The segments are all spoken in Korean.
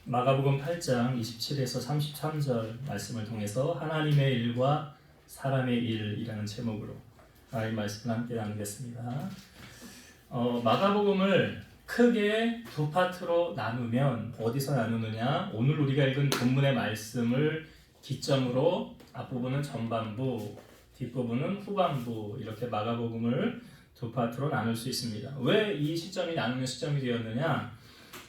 마가복음 8장 27에서 33절 말씀을 통해서 하나님의 일과 사람의 일이라는 제목으로 하나님 말씀을 함께 나누겠습니다. 마가복음을 크게 두 파트로 나누면 어디서 나누느냐? 오늘 우리가 읽은 본문의 말씀을 기점으로 앞부분은 전반부, 뒷부분은 후반부, 이렇게 마가복음을 두 파트로 나눌 수 있습니다. 왜 이 시점이 나누는 시점이 되었느냐?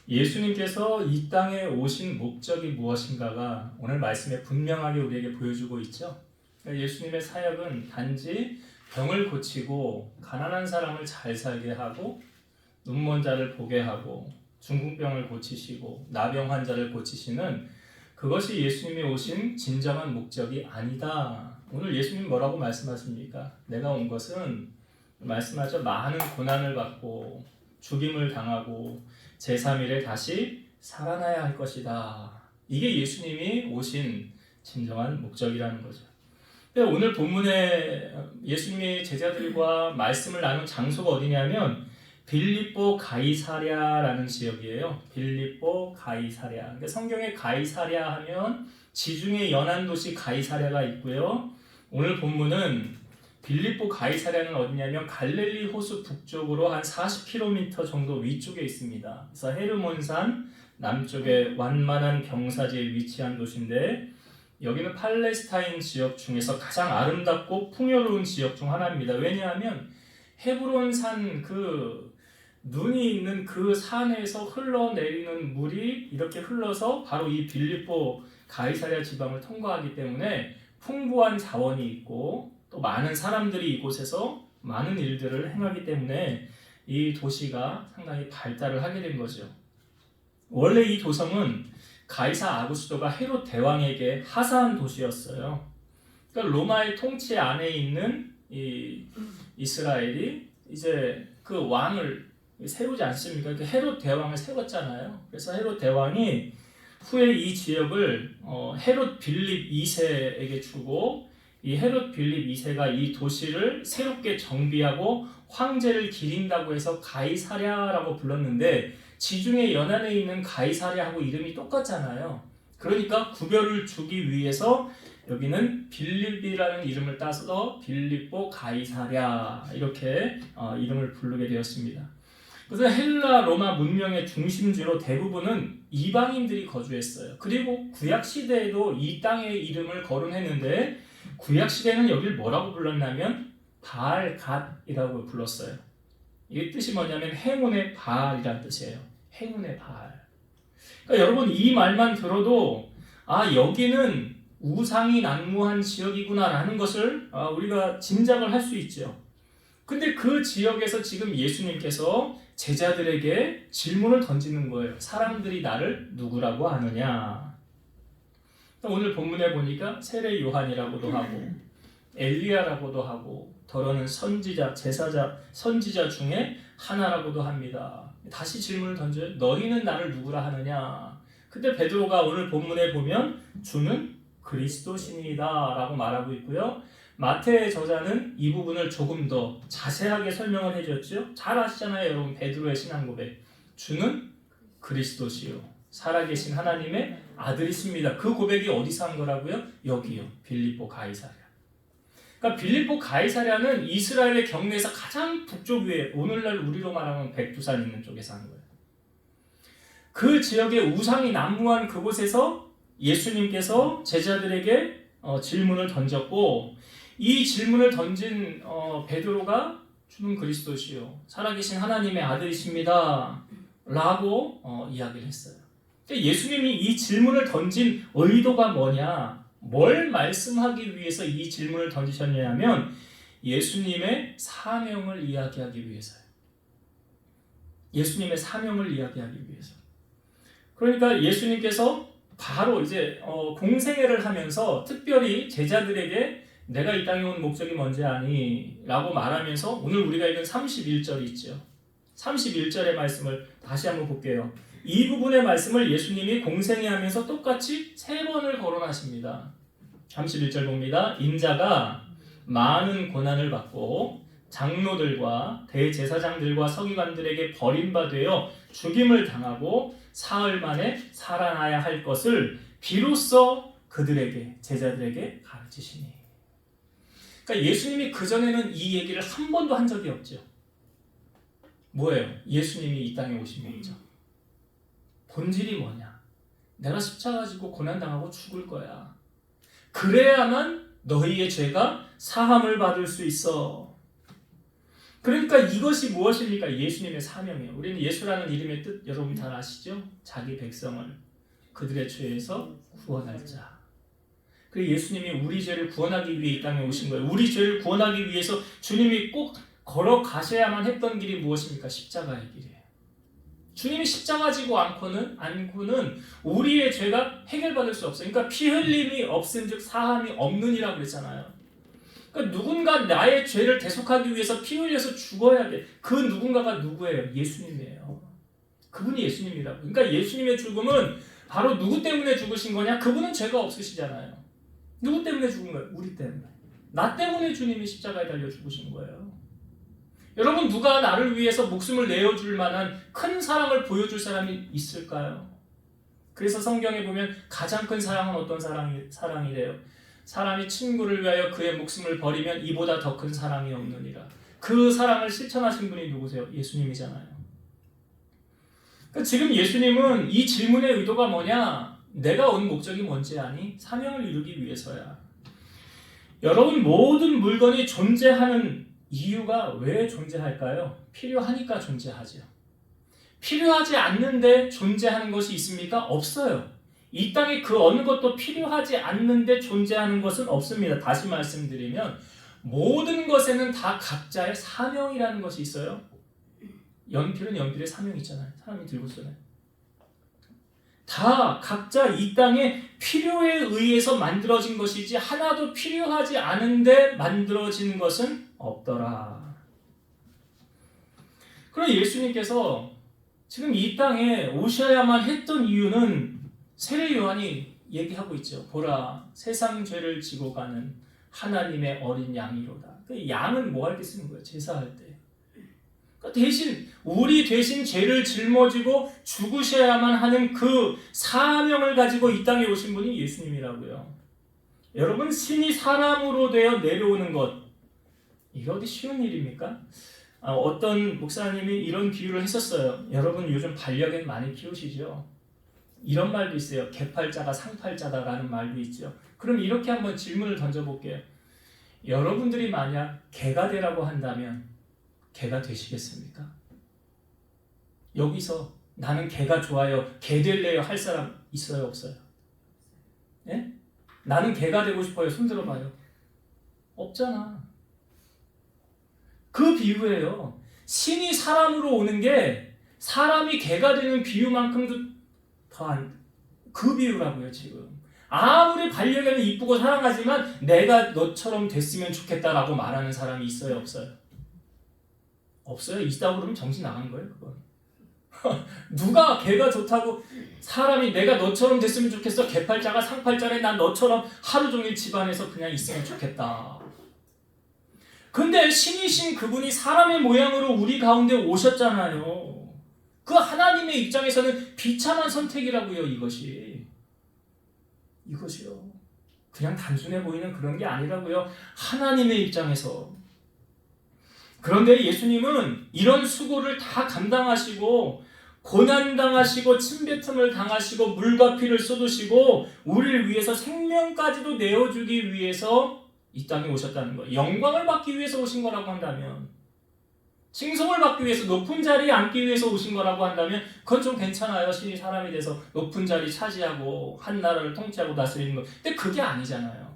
예수님께서 이 땅에 오신 목적이 무엇인가가 오늘 말씀에 분명하게 우리에게 보여주고 있죠. 예수님의 사역은 단지 병을 고치고 가난한 사람을 잘 살게 하고 눈먼 자를 보게 하고 중풍병을 고치시고 나병 환자를 고치시는 그것이 예수님이 오신 진정한 목적이 아니다. 오늘 예수님 뭐라고 말씀하십니까? 내가 온 것은 말씀하죠. 많은 고난을 받고 죽임을 당하고 제3일에 다시 살아나야 할 것이다. 이게 예수님이 오신 진정한 목적이라는 거죠. 오늘 본문에 예수님이 제자들과 말씀을 나눈 장소가 어디냐면 빌립보 가이사랴라는 지역이에요. 빌립보 가이사랴. 그러니까 성경에 가이사랴 하면 지중해 연안 도시 가이사랴가 있고요. 오늘 본문은 빌립보 가이사랴는 어디냐면 갈릴리 호수 북쪽으로 한 40km 정도 위쪽에 있습니다. 그래서 헤르몬산 남쪽에 완만한 경사지에 위치한 도시인데 여기는 팔레스타인 지역 중에서 가장 아름답고 풍요로운 지역 중 하나입니다. 왜냐하면 헤브론산 그 눈이 있는 그 산에서 흘러내리는 물이 이렇게 흘러서 바로 이 빌립보 가이사랴 지방을 통과하기 때문에 풍부한 자원이 있고 또 많은 사람들이 이곳에서 많은 일들을 행하기 때문에 이 도시가 상당히 발달을 하게 된 거죠. 원래 이 도성은 가이사 아구스도가 헤롯 대왕에게 하사한 도시였어요. 그러니까 로마의 통치 안에 있는 이 이스라엘이 이제 그 왕을 세우지 않습니까? 그러니까 헤롯 대왕을 세웠잖아요. 그래서 헤롯 대왕이 후에 이 지역을 헤롯 빌립 2세에게 주고 이 헤롯 빌립 2세가 이 도시를 새롭게 정비하고 황제를 기린다고 해서 가이사랴라고 불렀는데 지중해 연안에 있는 가이사랴하고 이름이 똑같잖아요. 그러니까 구별을 주기 위해서 여기는 빌립이라는 이름을 따서 빌립보 가이사랴 이렇게 이름을 부르게 되었습니다. 그래서 헬라 로마 문명의 중심지로 대부분은 이방인들이 거주했어요. 그리고 구약 시대에도 이 땅의 이름을 거론했는데 구약 시대는 여기를 뭐라고 불렀냐면 바알갓이라고 불렀어요. 이 뜻이 뭐냐면 행운의 바알이라는 뜻이에요. 행운의 바알. 그러니까 여러분 이 말만 들어도 여기는 우상이 난무한 지역이구나라는 것을 우리가 짐작을 할 수 있죠. 근데 그 지역에서 지금 예수님께서 제자들에게 질문을 던지는 거예요. 사람들이 나를 누구라고 하느냐? 오늘 본문에 보니까 세례 요한이라고도 하고 엘리야라고도 하고 더러는 선지자, 제사자, 선지자 중에 하나라고도 합니다. 다시 질문을 던져요. 너희는 나를 누구라 하느냐? 근데 베드로가 오늘 본문에 보면 주는 그리스도시니이다 라고 말하고 있고요. 마태의 저자는 이 부분을 조금 더 자세하게 설명을 해줬죠. 잘 아시잖아요 여러분. 베드로의 신앙 고백. 주는 그리스도시요 살아계신 하나님의 아들이십니다. 그 고백이 어디서 한 거라고요? 여기요. 빌립보 가이사랴. 그러니까 빌립보 가이사랴는 이스라엘의 경내에서 가장 북쪽 위에 오늘날 우리로 말하면 백두산 있는 쪽에서 한 거예요. 그 지역에 우상이 난무한 그곳에서 예수님께서 제자들에게 질문을 던졌고 이 질문을 던진 베드로가 주는 그리스도시요 살아계신 하나님의 아들이십니다 라고 이야기를 했어요. 예수님이 이 질문을 던진 의도가 뭐냐? 뭘 말씀하기 위해서 이 질문을 던지셨냐면 예수님의 사명을 이야기하기 위해서요. 예수님의 사명을 이야기하기 위해서. 그러니까 예수님께서 바로 이제 공생애를 하면서 특별히 제자들에게 내가 이 땅에 온 목적이 뭔지 아니? 라고 말하면서 오늘 우리가 읽은 31절이 있죠. 31절의 말씀을 다시 한번 볼게요. 이 부분의 말씀을 예수님이 공생애 하면서 똑같이 3번을 거론하십니다. 31절 봅니다. 인자가 많은 고난을 받고 장로들과 대제사장들과 서기관들에게 버림받아 죽임을 당하고 사흘 만에 살아나야 할 것을 비로소 그들에게, 제자들에게 가르치시니. 그러니까 예수님이 그전에는 이 얘기를 한 번도 한 적이 없죠. 뭐예요? 예수님이 이 땅에 오신 거죠. 본질이 뭐냐? 내가 십자가 지고 고난당하고 죽을 거야. 그래야만 너희의 죄가 사함을 받을 수 있어. 그러니까 이것이 무엇입니까? 예수님의 사명이에요. 우리는 예수라는 이름의 뜻 여러분 다 아시죠? 자기 백성을 그들의 죄에서 구원할 자. 그리고 예수님이 우리 죄를 구원하기 위해 이 땅에 오신 거예요. 우리 죄를 구원하기 위해서 주님이 꼭 걸어가셔야만 했던 길이 무엇입니까? 십자가의 길이에요. 주님이 십자가 지고 않고는 우리의 죄가 해결받을 수 없어요. 그러니까 피 흘림이 없은즉 사함이 없느니라 그랬잖아요. 그러니까 누군가 나의 죄를 대속하기 위해서 피 흘려서 죽어야 돼. 그 누군가가 누구예요? 예수님이에요. 그분이 예수님이라고. 그러니까 예수님의 죽음은 바로 누구 때문에 죽으신 거냐? 그분은 죄가 없으시잖아요. 누구 때문에 죽은 거예요? 우리 때문에. 나 때문에 주님이 십자가에 달려 죽으신 거예요. 여러분, 누가 나를 위해서 목숨을 내어줄 만한 큰 사랑을 보여줄 사람이 있을까요? 그래서 성경에 보면 가장 큰 사랑은 어떤 사랑이래요? 사람이 친구를 위하여 그의 목숨을 버리면 이보다 더 큰 사랑이 없느니라. 그 사랑을 실천하신 분이 누구세요? 예수님이잖아요. 그러니까 지금 예수님은 이 질문의 의도가 뭐냐? 내가 온 목적이 뭔지 아니? 사명을 이루기 위해서야. 여러분, 모든 물건이 존재하는 이유가 왜 존재할까요? 필요하니까 존재하죠. 필요하지 않는데 존재하는 것이 있습니까? 없어요. 이 땅에 그 어느 것도 필요하지 않는데 존재하는 것은 없습니다. 다시 말씀드리면 모든 것에는 다 각자의 사명이라는 것이 있어요. 연필은 연필의 사명이 있잖아요. 사람이 들고 쓰는. 다 각자 이 땅에 필요에 의해서 만들어진 것이지 하나도 필요하지 않은데 만들어진 것은 없더라. 그럼 예수님께서 지금 이 땅에 오셔야만 했던 이유는 세례 요한이 얘기하고 있죠. 보라, 세상 죄를 지고 가는 하나님의 어린 양이로다. 그 양은 뭐 할 때 쓰는 거예요? 제사할 때. 대신 우리 대신 죄를 짊어지고 죽으셔야만 하는 그 사명을 가지고 이 땅에 오신 분이 예수님이라고요. 여러분, 신이 사람으로 되어 내려오는 것, 이게 어디 쉬운 일입니까? 어떤 목사님이 이런 비유를 했었어요. 여러분 요즘 반려견 많이 키우시죠? 이런 말도 있어요. 개팔자가 상팔자다라는 말도 있죠. 그럼 이렇게 한번 질문을 던져볼게요. 여러분들이 만약 개가 되라고 한다면 개가 되시겠습니까? 여기서 나는 개가 좋아요, 개 될래요 할 사람 있어요, 없어요? 예? 나는 개가 되고 싶어요, 손 들어봐요. 없잖아. 그 비유예요. 신이 사람으로 오는 게 사람이 개가 되는 비유만큼도 더한 그 비유라고요. 지금 아무리 반려견이 이쁘고 사랑하지만 내가 너처럼 됐으면 좋겠다라고 말하는 사람이 있어요, 없어요? 없어요. 있다고 그러면 정신 나간 거예요, 그건. 누가 개가 좋다고 사람이 내가 너처럼 됐으면 좋겠어, 개팔자가 상팔자래, 난 너처럼 하루 종일 집안에서 그냥 있으면 좋겠다. 근데 신이신 그분이 사람의 모양으로 우리 가운데 오셨잖아요. 그 하나님의 입장에서는 비참한 선택이라고요, 이것이요. 그냥 단순해 보이는 그런 게 아니라고요, 하나님의 입장에서. 그런데 예수님은 이런 수고를 다 감당하시고 고난당하시고 침뱉음을 당하시고 물과 피를 쏟으시고 우리를 위해서 생명까지도 내어주기 위해서 이 땅에 오셨다는 거예요. 영광을 받기 위해서 오신 거라고 한다면, 칭송을 받기 위해서 높은 자리에 앉기 위해서 오신 거라고 한다면 그건 좀 괜찮아요. 신이 사람이 돼서 높은 자리 차지하고 한 나라를 통치하고 다스리는 거. 근데 그게 아니잖아요.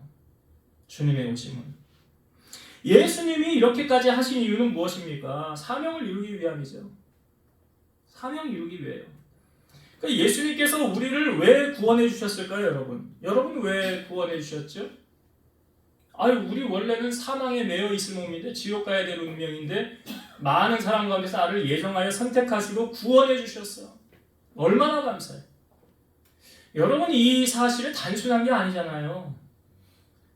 주님의 오심은. 예수님이 이렇게까지 하신 이유는 무엇입니까? 사명을 이루기 위함이죠. 사명을 이루기 위해요. 그러니까 예수님께서 우리를 왜 구원해 주셨을까요, 여러분? 여러분 왜 구원해 주셨죠? 우리 원래는 사망에 매여 있을 몸인데, 지옥 가야 될 운명인데 많은 사람 가운데서 나를 예정하여 선택하시고 구원해 주셨어. 얼마나 감사해요. 여러분, 이 사실은 단순한 게 아니잖아요.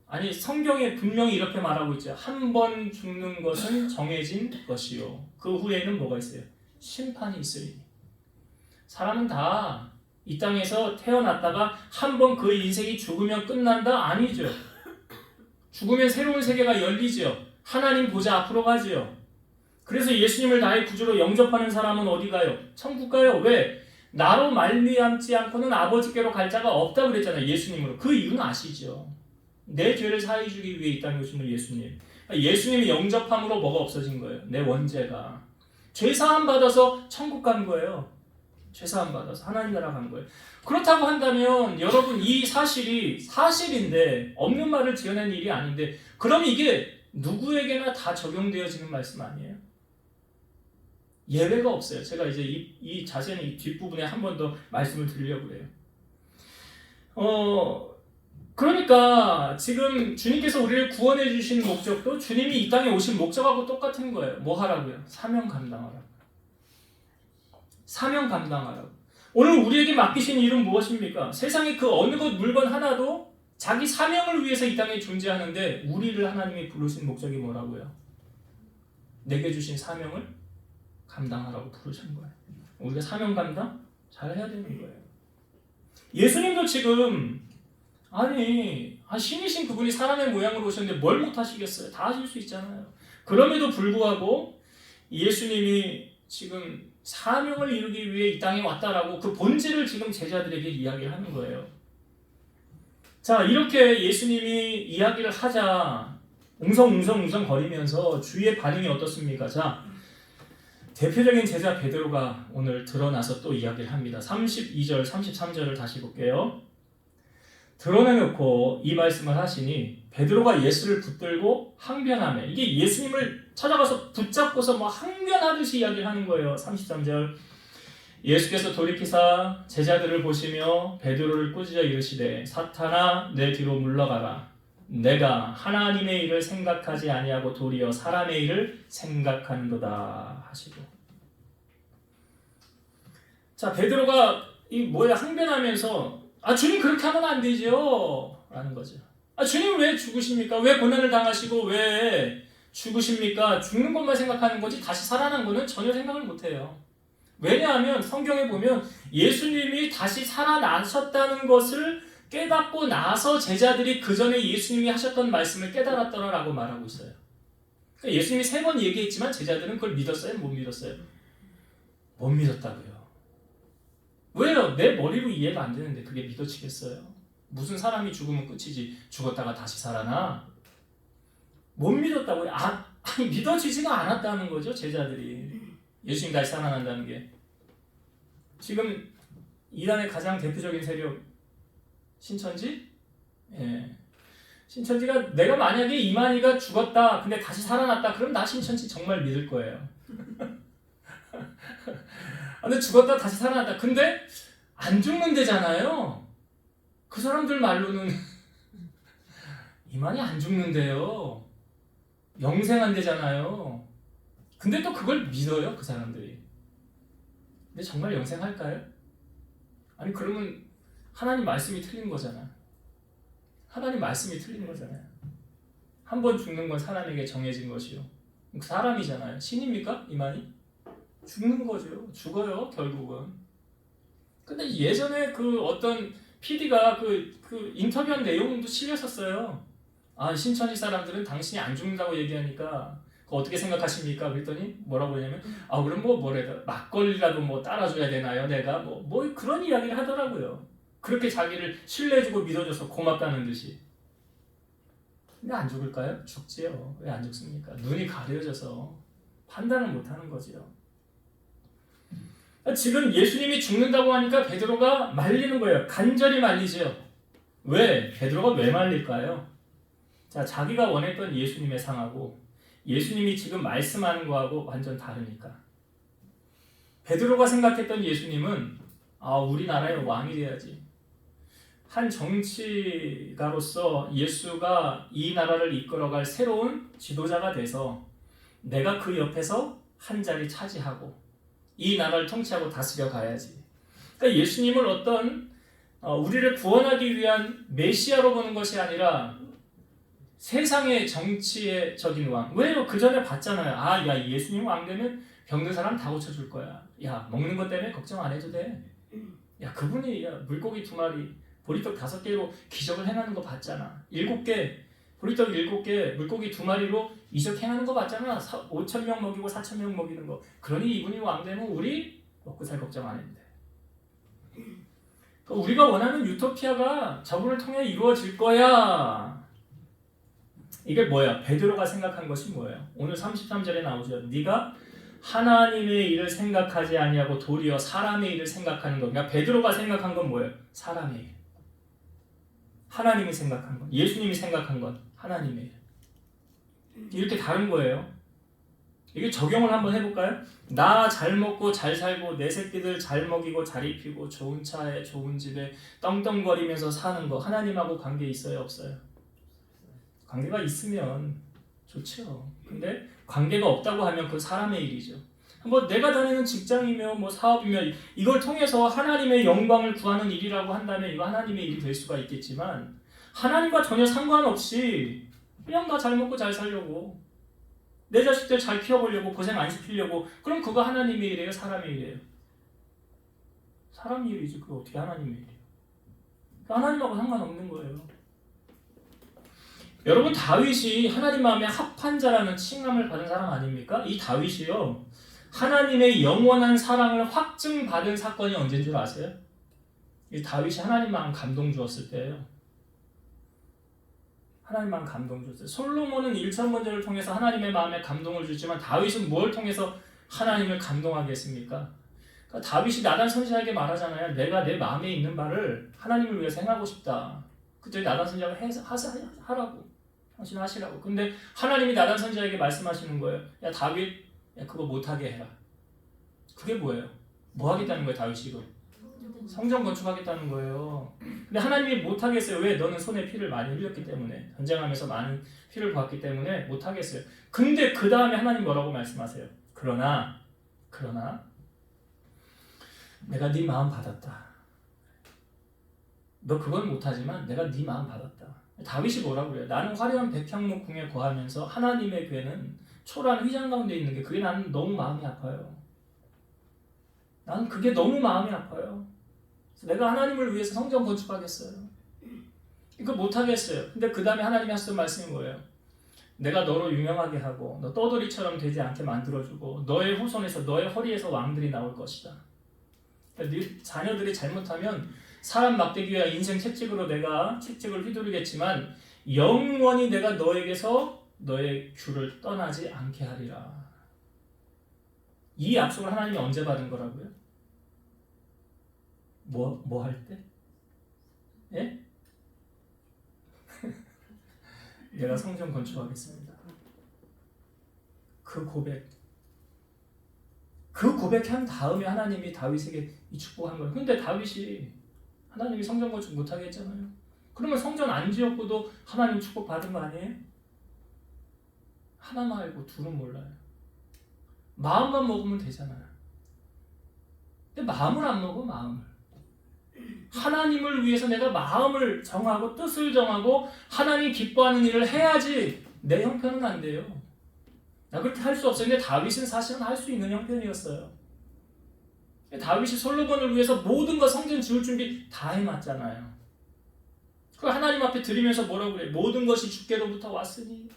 아니, 성경에 분명히 이렇게 말하고 있죠. 한 번 죽는 것은 정해진 것이요, 그 후에는 뭐가 있어요? 심판이 있으리니. 사람은 다 이 땅에서 태어났다가 한 번 그 인생이 죽으면 끝난다? 아니죠. 죽으면 새로운 세계가 열리죠. 하나님 보좌 앞으로 가지요. 그래서 예수님을 나의 구주로 영접하는 사람은 어디 가요? 천국 가요. 왜? 나로 말미암지 않고는 아버지께로 갈 자가 없다 그랬잖아요. 예수님으로. 그 이유는 아시죠. 내 죄를 사해 주기 위해 이 땅에 오신 분 예수님. 예수님이 영접함으로 뭐가 없어진 거예요? 내 원죄가. 죄사함 받아서 천국 간 거예요. 죄사함 받아서 하나님 나라 간 거예요. 그렇다고 한다면 여러분 이 사실이 사실인데 없는 말을 지어낸 일이 아닌데 그럼 이게 누구에게나 다 적용되어지는 말씀 아니에요? 예외가 없어요. 제가 이제 이 자세는 이 뒷부분에 한 번 더 말씀을 드리려고 그래요. 그러니까 지금 주님께서 우리를 구원해 주신 목적도 주님이 이 땅에 오신 목적하고 똑같은 거예요. 뭐 하라고요? 사명 감당하라고. 사명 감당하라고. 오늘 우리에게 맡기신 일은 무엇입니까? 세상에 그 어느 것 물건 하나도 자기 사명을 위해서 이 땅에 존재하는데 우리를 하나님이 부르신 목적이 뭐라고요? 내게 주신 사명을 감당하라고 부르신 거예요. 우리가 사명 감당 잘 해야 되는 거예요. 예수님도 지금 신이신 그분이 사람의 모양으로 오셨는데 뭘 못하시겠어요? 다 하실 수 있잖아요. 그럼에도 불구하고 예수님이 지금 사명을 이루기 위해 이 땅에 왔다라고 그 본질을 지금 제자들에게 이야기를 하는 거예요. 자, 이렇게 예수님이 이야기를 하자 웅성웅성 거리면서 주위의 반응이 어떻습니까? 자, 대표적인 제자 베드로가 오늘 드러나서 또 이야기를 합니다. 32절, 33절을 다시 볼게요. 드러내놓고 이 말씀을 하시니 베드로가 예수를 붙들고 항변하며 이게 예수님을 찾아가서 붙잡고서 뭐 항변하듯이 이야기를 하는 거예요. 33절 예수께서 돌이키사 제자들을 보시며 베드로를 꾸짖어 이르시되 사탄아 내 뒤로 물러가라 내가 하나님의 일을 생각하지 아니하고 도리어 사람의 일을 생각하는도다 하시고. 자, 베드로가 항변하면서 주님 그렇게 하면 안 되죠 라는 거죠. 주님 왜 죽으십니까? 왜 고난을 당하시고 왜 죽으십니까? 죽는 것만 생각하는 거지 다시 살아난 거는 전혀 생각을 못해요. 왜냐하면 성경에 보면 예수님이 다시 살아나셨다는 것을 깨닫고 나서 제자들이 그 전에 예수님이 하셨던 말씀을 깨달았더라라고 말하고 있어요. 그러니까 예수님이 3번 얘기했지만 제자들은 그걸 믿었어요? 못 믿었어요? 못 믿었다고요. 왜요? 내 머리로 이해가 안 되는데 그게 믿어지겠어요? 무슨 사람이 죽으면 끝이지 죽었다가 다시 살아나? 못 믿었다고요? 믿어지지가 않았다는 거죠, 제자들이. 예수님 다시 살아난다는 게. 지금 이단의 가장 대표적인 세력 신천지? 예. 신천지가 내가 만약에 이만희가 죽었다 근데 다시 살아났다 그럼 나 신천지 정말 믿을 거예요. 근데 죽었다 다시 살아났다 근데 안 죽는데잖아요. 그 사람들 말로는 이만희 안 죽는데요. 영생한대잖아요. 근데 또 그걸 믿어요, 그 사람들이. 근데 정말 영생할까요? 그러면 하나님 말씀이 틀린 거잖아. 하나님 말씀이 틀린 거잖아요. 한 번 죽는 건 사람에게 정해진 것이요. 그 사람이잖아요. 신입니까? 이만희? 죽는 거죠. 죽어요, 결국은. 근데 예전에 그 어떤 PD가 그 인터뷰한 내용도 실렸었어요. 신천지 사람들은 당신이 안 죽는다고 얘기하니까 그거 어떻게 생각하십니까? 그랬더니 뭐라고 하냐면 그럼 뭐래도 막걸리라도 뭐 따라줘야 되나요? 내가 뭐 그런 이야기를 하더라고요. 그렇게 자기를 신뢰해주고 믿어줘서 고맙다는 듯이. 근데 안 죽을까요? 죽지요. 왜 안 죽습니까? 눈이 가려져서 판단을 못하는 거지요. 지금 예수님이 죽는다고 하니까 베드로가 말리는 거예요. 간절히 말리죠. 왜? 베드로가 왜 말릴까요? 자, 자기가 원했던 예수님의 상하고 예수님이 지금 말씀하는 거하고 완전 다르니까. 베드로가 생각했던 예수님은 우리나라의 왕이 돼야지. 한 정치가로서 예수가 이 나라를 이끌어갈 새로운 지도자가 돼서 내가 그 옆에서 한 자리 차지하고 이 나라를 통치하고 다스려 가야지. 그러니까 예수님을 우리를 구원하기 위한 메시아로 보는 것이 아니라 세상의 정치적인 왕. 왜요? 그 전에 봤잖아요. 예수님 왕 되면 병든 사람 다 고쳐줄 거야. 야, 먹는 것 때문에 걱정 안 해도 돼. 야, 그분이 물고기 2마리, 보리떡 5개로 기적을 행하는 거 봤잖아. 7개, 보리떡 7개, 물고기 2마리로 이적 행하는 거 봤잖아. 5,000명 먹이고 4,000명 먹이는 거. 그러니 이분이 왕 되면 우리 먹고 살 걱정 안 해도 돼. 우리가 원하는 유토피아가 저분을 통해 이루어질 거야. 이게 뭐야? 베드로가 생각한 것이 뭐예요? 오늘 33절에 나오죠. 네가 하나님의 일을 생각하지 아니하고 도리어 사람의 일을 생각하는 것. 그러니까 베드로가 생각한 건 뭐예요? 사람의 일. 하나님이 생각한 것. 예수님이 생각한 것. 하나님의 일. 이렇게 다른 거예요. 이게 적용을 한번 해볼까요? 나 잘 먹고 잘 살고 내 새끼들 잘 먹이고 잘 입히고 좋은 차에 좋은 집에 떵떵거리면서 사는 거 하나님하고 관계 있어요? 없어요? 관계가 있으면 좋죠. 근데 관계가 없다고 하면 그 사람의 일이죠. 뭐 내가 다니는 직장이며 뭐 사업이며 이걸 통해서 하나님의 영광을 구하는 일이라고 한다면 이거 하나님의 일이 될 수가 있겠지만 하나님과 전혀 상관없이 그냥 나 잘 먹고 잘 살려고 내 자식들 잘 키워보려고 고생 안 시키려고 그럼 그거 하나님의 일이에요? 사람의 일이에요? 사람의 일이지. 그거 어떻게 하나님의 일이에요? 하나님하고 상관없는 거예요. 여러분 다윗이 하나님 마음에 합한 자라는 칭함을 받은 사람 아닙니까? 이 다윗이요 하나님의 영원한 사랑을 확증받은 사건이 언제인 줄 아세요? 이 다윗이 하나님 마음 감동 주었을 때예요. 하나님 마음 감동 줬어요. 솔로몬은 1천번제를 통해서 하나님의 마음에 감동을 주지만 다윗은 뭘 통해서 하나님을 감동하게 했습니까? 그러니까 다윗이 나단 선지자에게 말하잖아요. 내가 내 마음에 있는 바를 하나님을 위해서 행하고 싶다. 그때 나단 선지자가 하라고. 당신 하시라고. 근데 하나님이 나단 선지자에게 말씀하시는 거예요. 야 다윗, 야 그거 못하게 해라. 그게 뭐예요? 뭐 하겠다는 거예요 다윗이 이거? 성전 건축하겠다는 거예요. 근데 하나님이 못하겠어요. 왜? 너는 손에 피를 많이 흘렸기 때문에 전쟁하면서 많은 피를 보았기 때문에 못하겠어요. 근데 그 다음에 하나님 뭐라고 말씀하세요? 그러나 내가 네 마음 받았다. 너 그건 못하지만 내가 네 마음 받았다. 다윗이 뭐라고 그래요? 나는 화려한 백향목 궁에 거하면서 하나님의 궤는 초라한 휘장 가운데 있는 게 그게 나는 너무 마음이 아파요. 나는 그게 너무 마음이 아파요. 내가 하나님을 위해서 성전 건축하겠어요. 이거 못하겠어요. 근데 그 다음에 하나님이 하시던 말씀이 뭐예요? 내가 너로 유명하게 하고 너 떠돌이처럼 되지 않게 만들어주고 너의 후손에서 너의 허리에서 왕들이 나올 것이다. 네 자녀들이 잘못하면 사람 막대기와 인생 채찍으로 내가 채찍을 휘두르겠지만 영원히 내가 너에게서 너의 규를 떠나지 않게 하리라. 이 약속을 하나님이 언제 받은 거라고요? 뭐 할 때? 예? 내가 성전 건축하겠습니다. 그 고백한 다음에 하나님이 다윗에게 이 축복한 거예요. 근데 다윗이 하나님이 성전 건축 못하게 했잖아요. 그러면 성전 안 지었고도 하나님 축복 받은 거 아니에요? 하나만 알고 둘은 몰라요. 마음만 먹으면 되잖아요. 근데 마음을 안 먹어. 마음을. 하나님을 위해서 내가 마음을 정하고 뜻을 정하고 하나님 기뻐하는 일을 해야지 내 형편은 안 돼요. 나 그렇게 할 수 없어요. 근데 다윗은 사실은 할 수 있는 형편이었어요. 다윗이 솔로몬을 위해서 모든 거 성전 지을 준비 다 해놨잖아요. 그 하나님 앞에 드리면서 뭐라고 그래요? 모든 것이 주께로부터 왔으니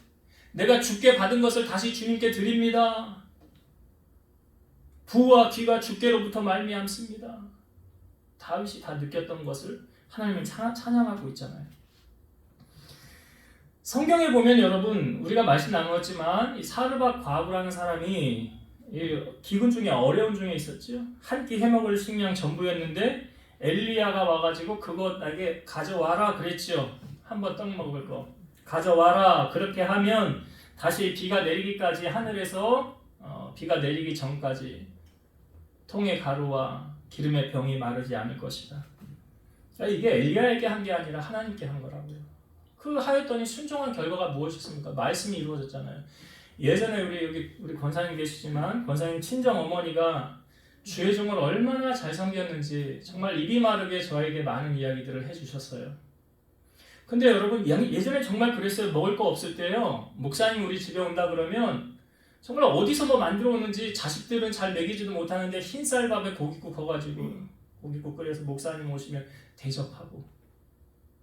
내가 주께 받은 것을 다시 주님께 드립니다. 부와 귀가 주께로부터 말미암습니다. 다윗이 다 느꼈던 것을 하나님을 찬양하고 있잖아요. 성경에 보면 여러분 우리가 말씀 나누었지만 이 사르밧 과부라는 사람이 기근 중에 어려운 중에 있었죠. 한 끼 해먹을 식량 전부였는데 엘리야가 와가지고 그거 나에게 가져와라 그랬죠. 한번 떡 먹을 거 가져와라. 그렇게 하면 다시 비가 내리기까지 하늘에서 비가 내리기 전까지 통의 가루와 기름의 병이 마르지 않을 것이다. 이게 엘리야에게 한 게 아니라 하나님께 한 거라고요. 그 하였더니 순종한 결과가 무엇이었습니까? 말씀이 이루어졌잖아요. 예전에 우리 권사님 계시지만 권사님 친정 어머니가 주의 종을 얼마나 잘 섬겼는지 정말 입이 마르게 저에게 많은 이야기들을 해주셨어요. 근데 여러분 예전에 정말 그랬어요. 먹을 거 없을 때요. 목사님 우리 집에 온다 그러면 정말 어디서 뭐 만들어 오는지 자식들은 잘 먹이지도 못하는데 흰쌀밥에 고깃국 커가지고 고깃국 끓여서 목사님 오시면 대접하고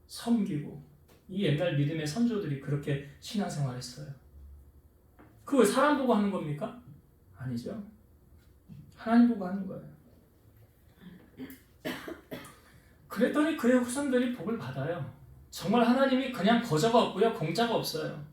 섬기고 이 옛날 믿음의 선조들이 그렇게 신앙생활했어요. 그거 사람 보고 하는 겁니까? 아니죠. 하나님 보고 하는 거예요. 그랬더니 그의 후손들이 복을 받아요. 정말 하나님이 그냥 거저가 없고요. 공짜가 없어요.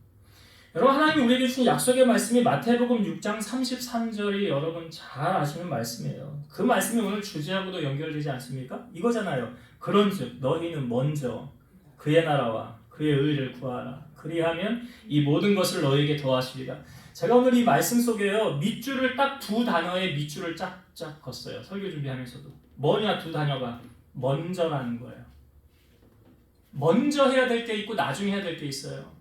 여러분 하나님이 우리에게 주신 약속의 말씀이 마태복음 6장 33절이 여러분 잘 아시는 말씀이에요. 그 말씀이 오늘 주제하고도 연결되지 않습니까? 이거잖아요. 그런즉 너희는 먼저 그의 나라와 그의 의를 구하라. 그리하면 이 모든 것을 너희에게 더하시리라. 제가 오늘 이 말씀 속에요. 밑줄을 딱 두 단어의 밑줄을 짝짝 걷어요. 설교 준비하면서도. 뭐냐 두 단어가? 먼저라는 거예요. 먼저 해야 될 게 있고 나중에 해야 될 게 있어요.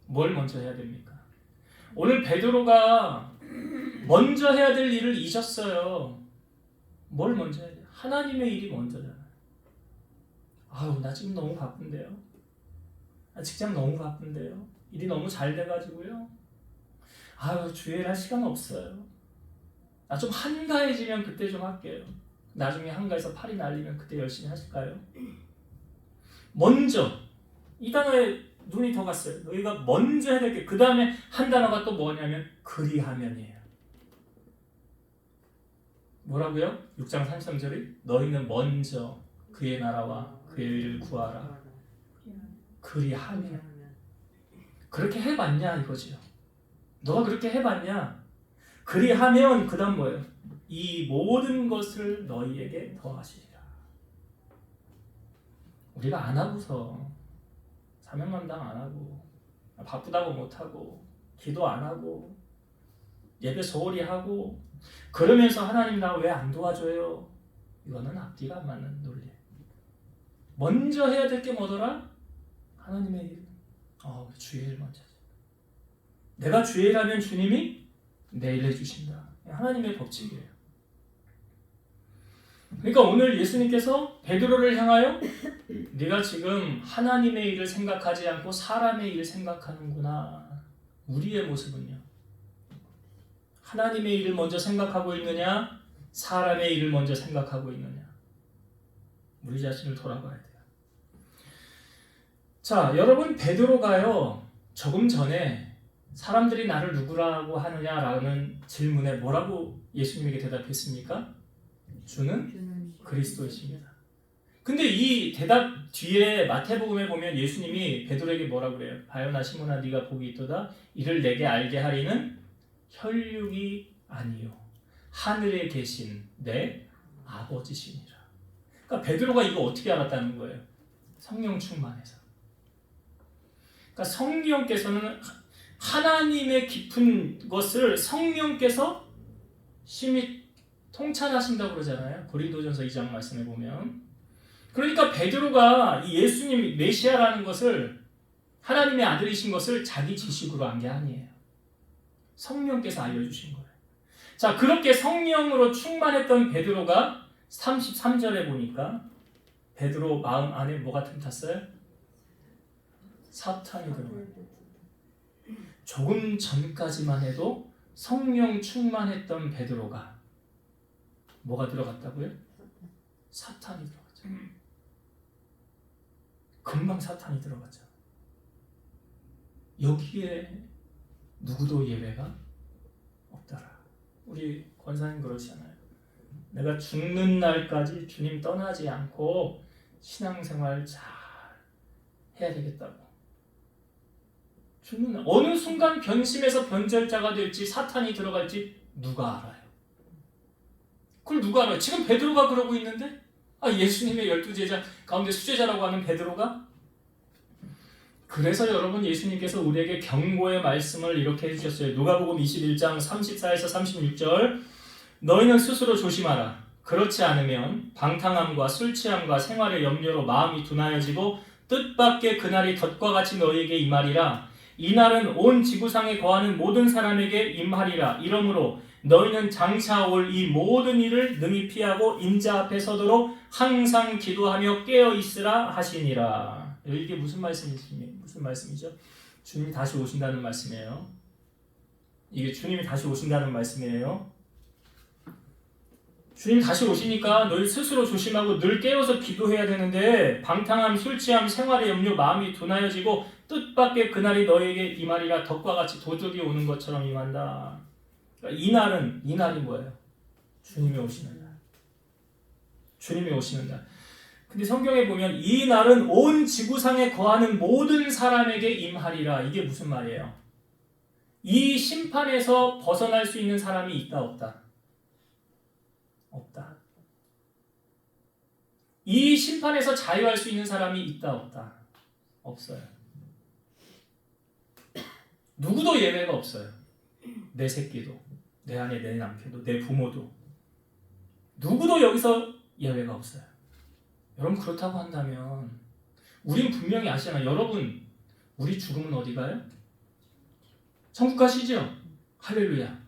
뭘 먼저 해야 됩니까? 오늘 베드로가 먼저 해야 될 일을 잊었어요. 뭘 먼저 해야 돼요? 하나님의 일이 먼저잖아요. 아유, 나 지금 너무 바쁜데요. 나 직장 너무 바쁜데요. 일이 너무 잘 돼가지고요. 아유, 주일 할 시간 없어요. 나 좀 한가해지면 그때 좀 할게요. 나중에 한가해서 팔이 날리면 그때 열심히 하실까요? 먼저. 이 단어에 눈이 더 갔어요. 너희가 먼저 해야 될 게, 그 다음에 한 단어가 또 뭐냐면 그리하면이에요. 뭐라고요? 6장 33절이 너희는 먼저 그의 나라와 그의 의를 구하라. 그리하면. 그렇게 해봤냐 이거지요. 너가 그렇게 해봤냐? 그리하면 그 다음 뭐예요? 이 모든 것을 너희에게 더하시리라. 우리가 안 하고서 사명 감당 안 하고 바쁘다고 못하고 기도 안 하고 예배 소홀히 하고 그러면서 하나님 나 왜 안 도와줘요? 이거는 앞뒤가 안 맞는 논리. 먼저 해야 될 게 뭐더라? 하나님의 일. 주의 일 먼저. 내가 주의 일 하면 주님이 내 일 해주신다. 하나님의 법칙이에요. 그러니까 오늘 예수님께서 베드로를 향하여 네가 지금 하나님의 일을 생각하지 않고 사람의 일을 생각하는구나. 우리의 모습은요. 하나님의 일을 먼저 생각하고 있느냐? 사람의 일을 먼저 생각하고 있느냐? 우리 자신을 돌아봐야 돼요. 자, 여러분 베드로가요. 조금 전에 사람들이 나를 누구라고 하느냐라는 질문에 뭐라고 예수님에게 대답했습니까? 주는 그리스도이십니다. 근데 이 대답 뒤에 마태복음에 보면 예수님이 베드로에게 뭐라고 그래요? 바요나 시몬아 네가 복이 있도다. 이를 내게 알게 하리는 혈육이 아니요 하늘에 계신 내 아버지시니라. 그러니까 베드로가 이거 어떻게 알았다는 거예요? 성령 충만해서. 그러니까 성령께서는 하나님의 깊은 것을 성령께서 심히 통찰하신다고 그러잖아요. 고린도전서 2장 말씀에 보면. 그러니까 베드로가 이 예수님 메시아라는 것을 하나님의 아들이신 것을 자기 지식으로 한 게 아니에요. 성령께서 알려주신 거예요. 자, 그렇게 성령으로 충만했던 베드로가 33절에 보니까 베드로 마음 안에 뭐가 틈탔어요? 사탄이 들어가요. 조금 전까지만 해도 성령 충만했던 베드로가 뭐가 들어갔다고요? 사탄이 들어갔죠. 금방 사탄이 들어갔죠. 여기에 누구도 예외가 없더라. 우리 권사님 그러시잖아요. 내가 죽는 날까지 주님 떠나지 않고 신앙생활 잘 해야 되겠다고. 죽는 날 어느 순간 변심해서 변절자가 될지 사탄이 들어갈지 누가 알아요? 그걸 누가 알아요? 지금 베드로가 그러고 있는데 예수님의 12제자 가운데 수제자라고 하는 베드로가? 그래서 여러분 예수님께서 우리에게 경고의 말씀을 이렇게 해주셨어요. 누가복음 21장 34에서 36절 너희는 스스로 조심하라. 그렇지 않으면 방탕함과 술취함과 생활의 염려로 마음이 둔하여지고 뜻밖의 그날이 덫과 같이 너희에게 임하리라. 이날은 온 지구상에 거하는 모든 사람에게 임하리라. 이러므로 너희는 장차 올 이 모든 일을 능히 피하고 인자 앞에 서도록 항상 기도하며 깨어 있으라 하시니라. 이게 무슨 말씀이죠? 주님이 다시 오신다는 말씀이에요. 이게 주님이 다시 오신다는 말씀이에요. 주님 다시 오시니까 너희 스스로 조심하고 늘 깨어서 기도해야 되는데 방탕함, 술 취함, 생활의 염려, 마음이 둔하여지고 뜻밖의 그날이 너에게 임하리라. 덕과 같이 도둑이 오는 것처럼 임한다. 그러니까 이 날이 뭐예요? 주님이 오시는 날. 주님이 오시는 날. 근데 성경에 보면 이 날은 온 지구상에 거하는 모든 사람에게 임하리라. 이게 무슨 말이에요? 이 심판에서 벗어날 수 있는 사람이 있다 없다? 없다. 이 심판에서 자유할 수 있는 사람이 있다 없다? 없어요. 누구도 예외가 없어요. 내 새끼도, 내 아내, 내 남편도, 내 부모도. 누구도 여기서 예외가 없어요. 여러분 그렇다고 한다면 우린 분명히 아시잖아요. 여러분 우리 죽으면 어디 가요? 천국 가시죠? 할렐루야.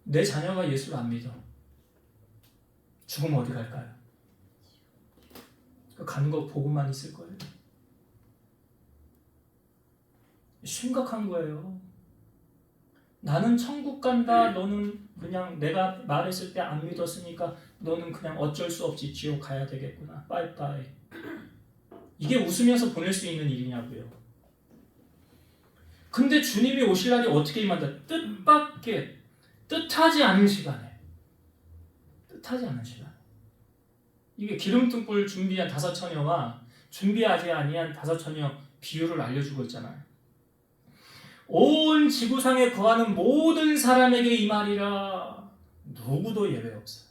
내 자녀가 예수를 안 믿어. 죽으면 어디 갈까요? 가는 거 보고만 있을 거예요. 심각한 거예요. 나는 천국 간다. 너는 그냥 내가 말했을 때 안 믿었으니까 너는 그냥 어쩔 수 없이 지옥 가야 되겠구나. 빠이빠이. 이게 웃으면서 보낼 수 있는 일이냐고요. 근데 주님이 오실 날이 어떻게 임한다? 뜻밖의, 뜻하지 않은 시간에. 뜻하지 않은 시간. 이게 기름등불 준비한 5처녀와 준비하지 아니한 5처녀 비유를 알려주고 있잖아요. 온 지구상에 거하는 모든 사람에게 임하리라. 누구도 예외 없어요.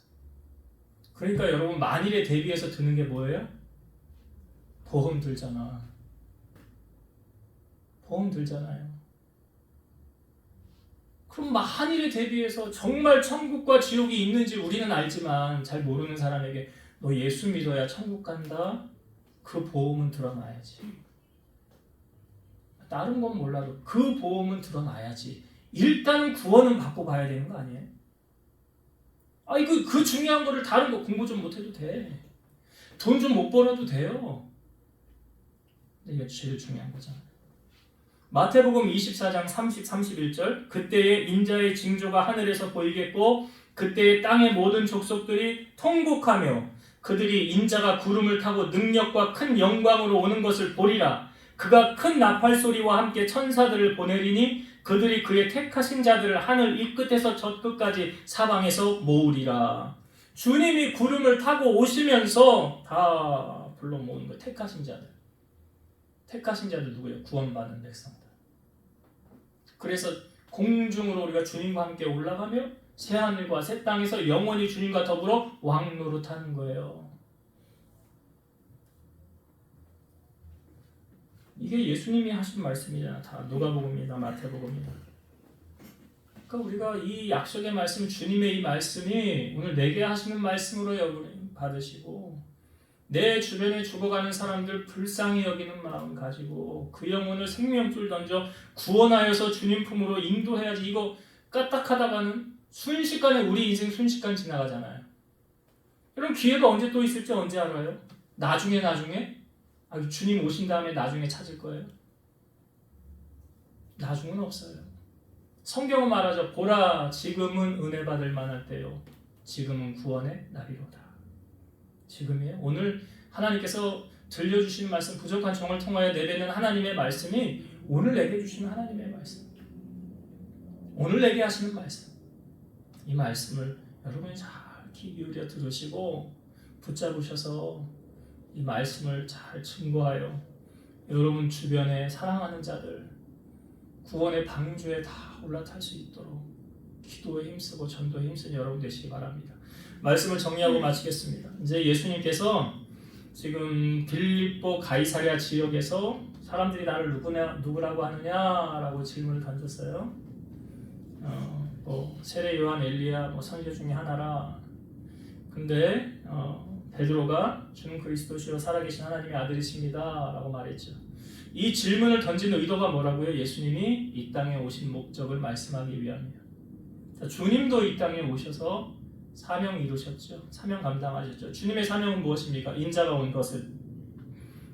그러니까 여러분 만일에 대비해서 드는 게 뭐예요? 보험 들잖아. 보험 들잖아요. 그럼 만일에 대비해서 정말 천국과 지옥이 있는지 우리는 알지만 잘 모르는 사람에게 너 예수 믿어야 천국 간다. 그 보험은 들어놔야지. 다른 건 몰라도 그 보험은 들어놔야지. 일단은 구원은 받고 봐야 되는 거 아니에요? 아니 그 중요한 거를 다른 거 공부 좀 못해도 돼. 돈 좀 못 벌어도 돼요. 근데 이게 제일 중요한 거잖아요. 마태복음 24장 30, 31절 그때에 인자의 징조가 하늘에서 보이겠고 그때에 땅의 모든 족속들이 통곡하며 그들이 인자가 구름을 타고 능력과 큰 영광으로 오는 것을 보리라. 그가 큰 나팔 소리와 함께 천사들을 보내리니 그들이 그의 택하신 자들을 하늘 이 끝에서 저 끝까지 사방에서 모으리라. 주님이 구름을 타고 오시면서 다 불러 모으는 거예요. 택하신 자들. 택하신 자들 누구예요? 구원받은 백성들. 그래서 공중으로 우리가 주님과 함께 올라가며 새하늘과 새 땅에서 영원히 주님과 더불어 왕노릇하는 거예요. 이게 예수님이 하신 말씀이잖아. 다 누가복음이다, 마태복음이다. 그러니까 우리가 이 약속의 말씀, 주님의 이 말씀이 오늘 내게 하시는 말씀으로 받으시고 내 주변에 죽어가는 사람들 불쌍히 여기는 마음 가지고 그 영혼을 생명줄 던져 구원하여서 주님 품으로 인도해야지. 이거 까딱하다가는 순식간에 우리 인생 순식간 지나가잖아요. 그럼 기회가 언제 또 있을지 언제 알아요? 나중에? 주님 오신 다음에 나중에 찾을 거예요? 나중은 없어요. 성경은 말하죠. 보라 지금은 은혜 받을 만할 때요. 지금은 구원의 날이로다. 지금이에요. 오늘 하나님께서 들려주신 말씀, 부족한 정을 통하여 내뱉는 하나님의 말씀이 오늘 내게 주시는 하나님의 말씀, 오늘 내게 하시는 말씀, 이 말씀을 여러분이 잘 귀 기울여 들으시고 붙잡으셔서 이 말씀을 잘 증거하여 여러분 주변에 사랑하는 자들 구원의 방주에 다 올라탈 수 있도록 기도에 힘쓰고 전도에 힘쓰는 여러분 되시기 바랍니다. 말씀을 정리하고 마치겠습니다. 이제 예수님께서 지금 빌립보 가이사랴 지역에서 사람들이 나를 누구라고 하느냐라고 질문을 던졌어요. 세례 요한, 엘리야, 선지자 중에 하나라. 근데 베드로가 주는 그리스도시요 살아계신 하나님의 아들이십니다라고 말했죠. 이 질문을 던진 의도가 뭐라고요? 예수님이 이 땅에 오신 목적을 말씀하기 위함이에요. 주님도 이 땅에 오셔서 사명 이루셨죠. 사명 감당하셨죠. 주님의 사명은 무엇입니까? 인자가 온 것을.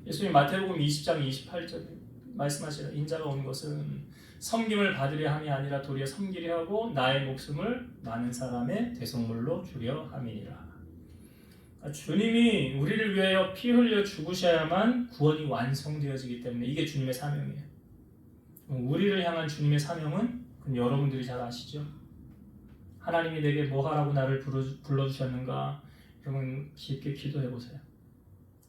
예수님 마태복음 20장 28절에 말씀하시는 인자가 온 것은 섬김을 받으려 함이 아니라 도리어 섬기려 하고 나의 목숨을 많은 사람의 대속물로 주려 함이니라. 주님이 우리를 위하여 피 흘려 죽으셔야만 구원이 완성되어지기 때문에 이게 주님의 사명이에요. 우리를 향한 주님의 사명은 그럼 여러분들이 잘 아시죠? 하나님이 내게 뭐 하라고 나를 불러주셨는가? 여러분 깊게 기도해 보세요.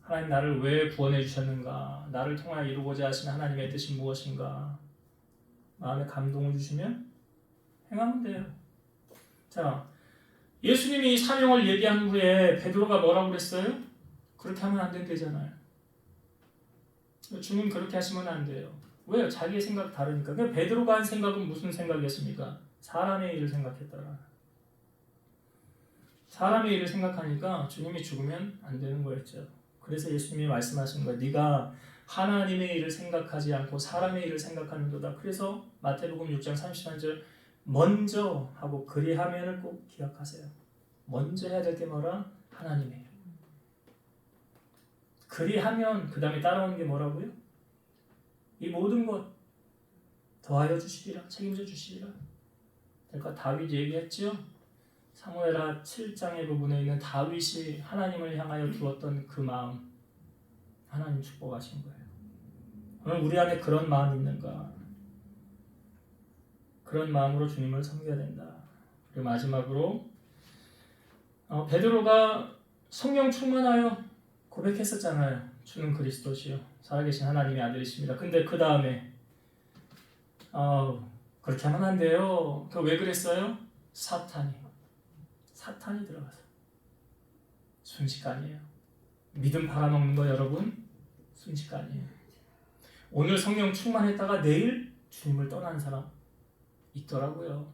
하나님 나를 왜 구원해 주셨는가? 나를 통하여 이루고자 하신 하나님의 뜻이 무엇인가? 마음에 감동을 주시면 행하면 돼요. 자, 예수님이 이 사명을 얘기한 후에 베드로가 뭐라고 그랬어요? 그렇게 하면 안 된대잖아요. 주님 그렇게 하시면 안 돼요. 왜요? 자기의 생각 다르니까. 그러니까 베드로가 한 생각은 무슨 생각이었습니까? 사람의 일을 생각했더라. 사람의 일을 생각하니까 주님이 죽으면 안 되는 거였죠. 그래서 예수님이 말씀하신 거예요. 네가 하나님의 일을 생각하지 않고 사람의 일을 생각하는도다. 그래서 마태복음 6장 33절 먼저 하고 그리하면을 꼭 기억하세요. 먼저 해야 될 게 뭐라? 하나님의 일. 그리하면 그 다음에 따라오는 게 뭐라고요? 이 모든 것 더하여 주시리라. 책임져 주시리라. 그러니까 다윗 얘기했죠. 사무엘하 7장의 부분에 있는 다윗이 하나님을 향하여 두었던 그 마음, 하나님 축복하신 거예요. 오늘 우리 안에 그런 마음이 있는가? 그런 마음으로 주님을 섬겨야 된다. 그리고 마지막으로 베드로가 성령 충만하여 고백했었잖아요. 주는 그리스도시요 살아계신 하나님의 아들이십니다. 근데 그 다음에 그렇게 하면 안 돼요. 왜 그랬어요? 사탄이 들어가서 순식간이에요. 믿음 팔아먹는 거 여러분 순식간이에요. 오늘 성령 충만했다가 내일 주님을 떠나는 사람 있더라고요.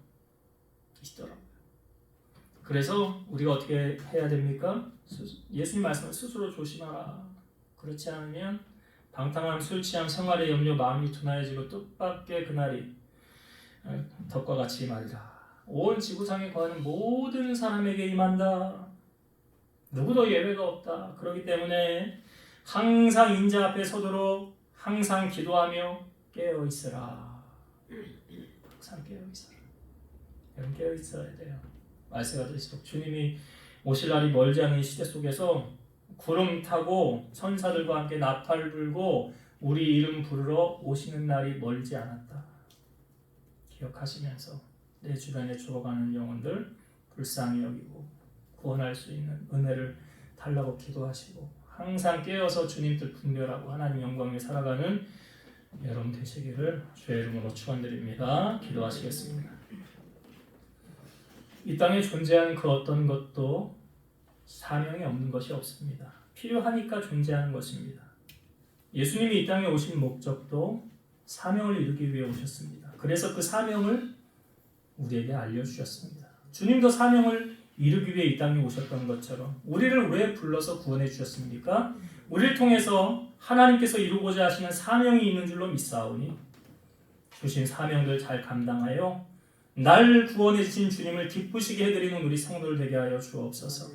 그래서 우리가 어떻게 해야 됩니까? 예수님 말씀을 스스로 조심하라. 그렇지 않으면 방탕함, 술 취함, 생활의 염려, 마음이 둔하여지고 뜻밖의 그날이 덕과 같이 말이다. 온 지구상에 거하는 모든 사람에게 임한다. 누구도 예외가 없다. 그렇기 때문에 항상 인자 앞에 서도록 항상 기도하며 깨어 있으라. 항상 깨어 있어라. 여러분 깨어 있어야 돼요. 말세가 될수록 주님이 오실 날이 멀지 않은 시대 속에서 구름 타고 천사들과 함께 나팔 불고 우리 이름 부르러 오시는 날이 멀지 않았다. 기억하시면서 내 주변에 죽어가는 영혼들 불쌍히 여기고 구원할 수 있는 은혜를 달라고 기도하시고 항상 깨어서 주님 뜻 분별하고 하나님 영광에 살아가는 여러분 되시기를 주의 이름으로 축원드립니다. 기도하시겠습니다. 이 땅에 존재하는 그 어떤 것도 사명이 없는 것이 없습니다. 필요하니까 존재하는 것입니다. 예수님이 이 땅에 오신 목적도 사명을 이루기 위해 오셨습니다. 그래서 그 사명을 우리에게 알려주셨습니다. 주님도 사명을 이루기 위해 이 땅에 오셨던 것처럼 우리를 왜 불러서 구원해 주셨습니까? 우리를 통해서 하나님께서 이루고자 하시는 사명이 있는 줄로 믿사오니 주신 사명들 잘 감당하여 날 구원해 주신 주님을 기쁘시게 해드리는 우리 성도들 되게 하여 주옵소서.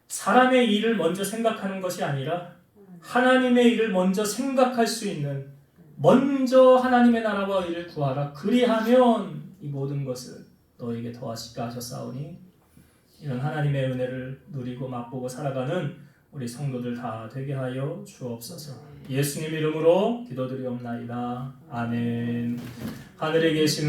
사람의 일을 먼저 생각하는 것이 아니라 하나님의 일을 먼저 생각할 수 있는 먼저 하나님의 나라와 일을 구하라. 그리하면 이 모든 것을 너에게 더하시게 하셨사오니 이런 하나님의 은혜를 누리고 맛보고 살아가는 우리 성도들 다 되게 하여 주옵소서. 예수님 이름으로 기도드리옵나이다. 아멘. 하늘에 계신